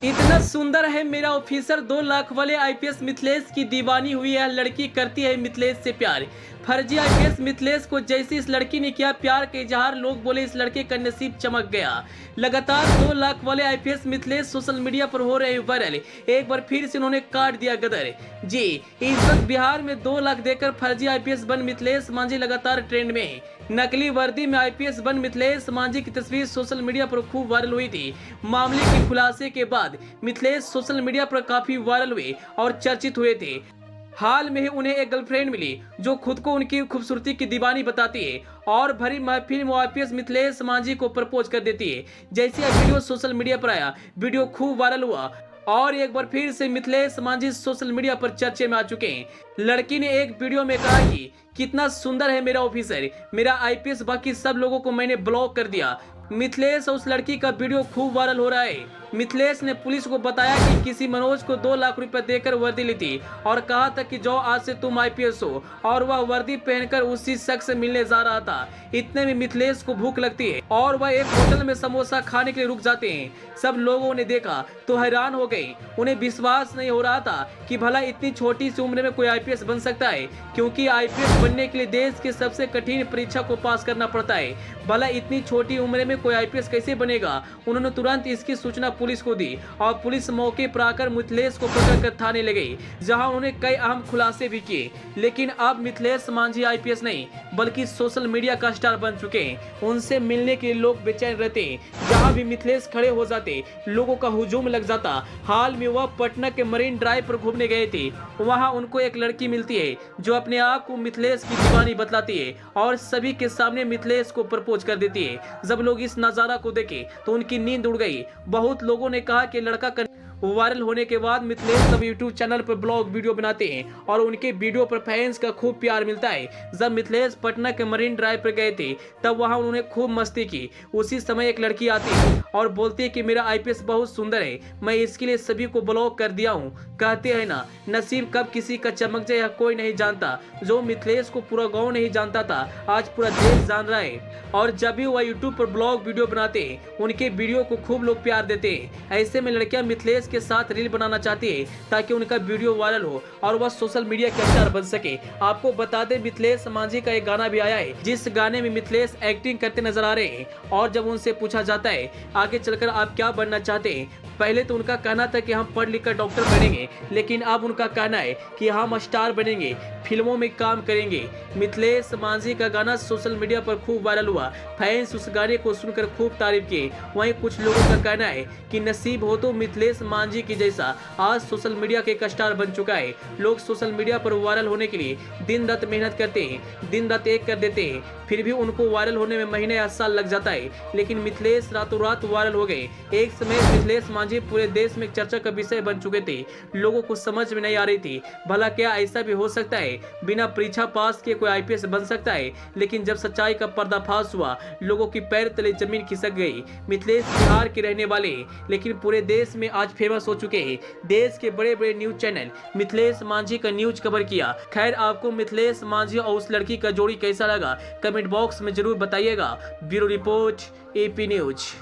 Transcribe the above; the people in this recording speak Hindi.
इतना सुंदर है मेरा ऑफिसर, 2 लाख वाले आईपीएस मिथिलेश की दीवानी हुई है। लड़की करती है मिथिलेश से प्यार। फर्जी आईपीएस मिथिलेश को जैसे इस लड़की ने किया प्यार के इजहार, लोग बोले इस लड़के का नसीब चमक गया। लगातार 2 लाख वाले आईपीएस मिथिलेश सोशल मीडिया पर हो रहे वायरल। एक बार फिर से उन्होंने काट दिया गदर। जी, इस वक्त बिहार में 2 लाख देकर फर्जी आईपीएस बन मिथिलेश मांझी लगातार ट्रेंड में है। नकली वर्दी में आईपीएस बन मिथिलेश मांझी की तस्वीर सोशल मीडिया पर खूब वायरल हुई थी। मामले के खुलासे के बाद मिथिलेश सोशल मीडिया पर काफी वायरल हुए और चर्चित हुए थे। हाल में ही उन्हें एक गर्लफ्रेंड मिली जो खुद को उनकी खूबसूरती की दीवानी बताती है और भरी महफिल में आईपीएस मिथिलेश मांझी को प्रपोज कर देती है। जैसे यह वीडियो सोशल मीडिया पर आया, वीडियो खूब वायरल हुआ और एक बार फिर से मिथिलेश मांझी सोशल मीडिया पर चर्चे में आ चुके हैं। लड़की ने एक वीडियो में कहा कि कितना सुंदर है मेरा ऑफिसर, मेरा आईपीएस, बाकी सब लोगों को मैंने ब्लॉक कर दिया। मिथिलेश और उस लड़की का वीडियो खूब वायरल हो रहा है। मिथिलेश ने पुलिस को बताया कि किसी मनोज को 2 लाख रुपए देकर वर्दी ली थी और कहा था कि जो आज से तुम आईपीएस हो, और वह वर्दी पहनकर उसी शख्स से मिलने जा रहा था। इतने में मिथिलेश को भूख लगती है और वह एक होटल में समोसा खाने के लिए रुक जाते हैं। सब लोगों ने देखा तो हैरान हो गए। उन्हें विश्वास नहीं हो रहा था कि भला इतनी छोटी सी उम्र में कोई आईपीएस बन सकता है, क्योंकि आईपीएस बनने के लिए देश की सबसे कठिन परीक्षा को पास करना पड़ता है। भला इतनी छोटी उम्र में कोई आईपीएस कैसे बनेगा। उन्होंने तुरंत इसकी सूचना पुलिस को दी और पुलिस मौके पर आकर मिथिलेश को पकड़कर थाने ले गई, जहां उन्होंने कई अहम खुलासे भी किए। लेकिन अब मिथिलेश मांझी आईपीएस नहीं बल्कि सोशल मीडिया का स्टार बन चुके हैं। उनसे मिलने के लिए लोग बेचैन रहते हैं। जहां भी मिथिलेश खड़े हो जाते, लोगों का हुजूम लग जाता। हाल में वह पटना के मरीन ड्राइव पर घूमने गए थे। वहां उनको एक लड़की मिलती है जो अपने आप को मिथिलेश की दीवानी बतलाती है और सभी के सामने मिथिलेश को प्रपोज कर देती है। जब लोग इस नजारा को देखे तो उनकी नींद उड़ गई। बहुत लोगों ने कहा कि लड़का वायरल होने के बाद मिथिलेश सब यूट्यूब चैनल पर ब्लॉग वीडियो बनाते हैं और उनके वीडियो पर फैंस का खूब प्यार मिलता है। जब मिथिलेश पटना के मरीन ड्राइव पर गए थे तब वहां उन्होंने खूब मस्ती की। उसी समय एक लड़की आती है और बोलती है कि मेरा आईपीएस बहुत सुंदर है, मैं इसके लिए सभी को ब्लॉक कर दिया हूँ। कहते हैं ना, नसीब कब किसी का चमक जाए कोई नहीं जानता। जो मिथिलेश को पूरा गाँव नहीं जानता था, आज पूरा देश जान रहा है। और जब भी वह यूट्यूब पर ब्लॉग वीडियो बनाते हैं, उनके वीडियो को खूब लोग प्यार देते हैं। ऐसे में लड़कियां मिथिलेश के साथ रील बनाना चाहती है ताकि उनका वीडियो वायरल हो और वह सोशल मीडिया के स्टार बन सके। आपको बता दें, मिथिलेश मांझी का एक गाना भी आया है जिस गाने में मिथिलेश एक्टिंग करते नजर आ रहे हैं। और जब उनसे पूछा जाता है आगे चलकर आप क्या बनना चाहते हैं, पहले तो उनका कहना था कि हम पढ़ लिख कर डॉक्टर बनेंगे, लेकिन अब उनका कहना है कि हम स्टार बनेंगे, फिल्मों में काम करेंगे। मिथिलेश मांझी का गाना सोशल मीडिया पर खूब वायरल हुआ। फैंस उस गाने को सुनकर खूब तारीफ किए। वहीं कुछ लोगों का कहना है कि नसीब हो तो मिथिलेश मांझी की जैसा आज सोशल मीडिया के एक स्टार बन चुका है। लोग सोशल मीडिया पर वायरल होने के लिए दिन रात मेहनत करते हैं, दिन रात एक कर देते हैं, फिर भी उनको वायरल होने में महीने या साल लग जाता है। लेकिन मिथिलेश रातों रात वायरल हो गए। एक समय मिथिलेश मांझी पूरे देश में चर्चा का विषय बन चुके थे। लोगों को समझ में नहीं आ रही थी भला क्या ऐसा भी हो सकता है, बिना परीक्षा पास किए कोई आईपीएस बन सकता है। लेकिन जब सच्चाई का पर्दाफाश हुआ, लोगों की पैर तले जमीन खिसक गई। मिथिलेश बिहार के रहने वाले लेकिन पूरे देश में आज फेमस हो चुके हैं। देश के बड़े बड़े न्यूज चैनल मिथिलेश मांझी का न्यूज कवर किया। खैर, आपको मिथिलेश मांझी और उस लड़की का जोड़ी कैसा लगा, कमेंट बॉक्स में जरूर बताइएगा। Bureau report, AP news.